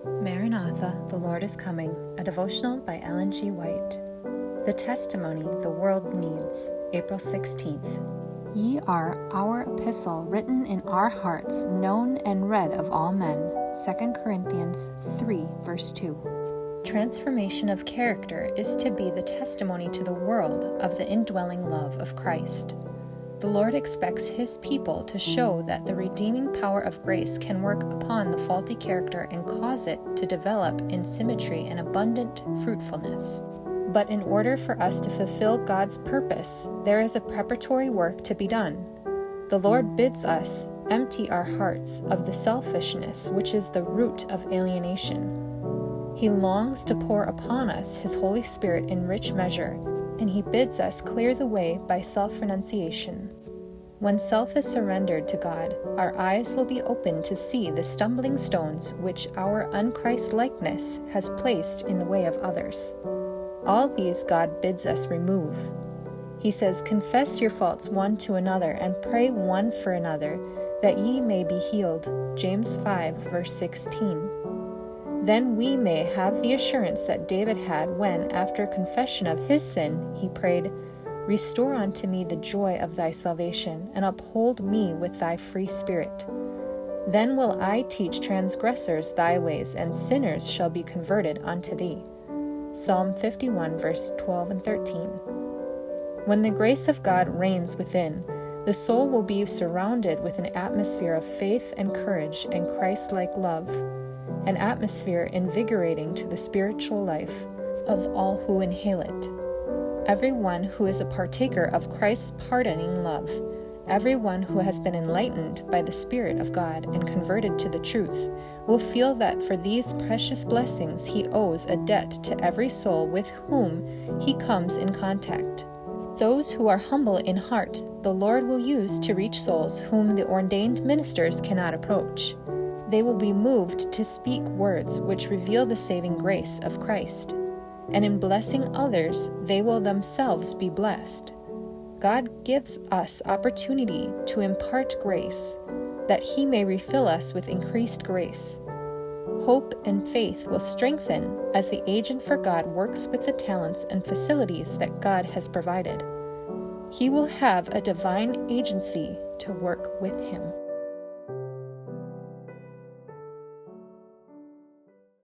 Maranatha, the Lord is Coming, a devotional by Ellen G. White. The testimony the world needs, April 16th. Ye are our epistle written in our hearts, known and read of all men, 2 Corinthians 3, verse 2. Transformation of character is to be the testimony to the world of the indwelling love of Christ. The Lord expects His people to show that the redeeming power of grace can work upon the faulty character and cause it to develop in symmetry and abundant fruitfulness. But in order for us to fulfill God's purpose, there is a preparatory work to be done. The Lord bids us empty our hearts of the selfishness which is the root of alienation. He longs to pour upon us His Holy Spirit in rich measure, and He bids us clear the way by self-renunciation. When self is surrendered to God, our eyes will be opened to see the stumbling stones which our un-Christ-likeness has placed in the way of others. All these God bids us remove. He says, "Confess your faults one to another, and pray one for another, that ye may be healed." James 5, verse 16. Then we may have the assurance that David had when, after confession of his sin, he prayed, "Restore unto me the joy of thy salvation, and uphold me with thy free spirit. Then will I teach transgressors thy ways, and sinners shall be converted unto thee." Psalm 51, verse 12 and 13. When the grace of God reigns within, the soul will be surrounded with an atmosphere of faith and courage and Christ-like love, an atmosphere invigorating to the spiritual life of all who inhale it. Everyone who is a partaker of Christ's pardoning love, everyone who has been enlightened by the Spirit of God and converted to the truth, will feel that for these precious blessings he owes a debt to every soul with whom he comes in contact. Those who are humble in heart, the Lord will use to reach souls whom the ordained ministers cannot approach. They will be moved to speak words which reveal the saving grace of Christ, and in blessing others, they will themselves be blessed. God gives us opportunity to impart grace, that He may refill us with increased grace. Hope and faith will strengthen as the agent for God works with the talents and facilities that God has provided. He will have a divine agency to work with Him.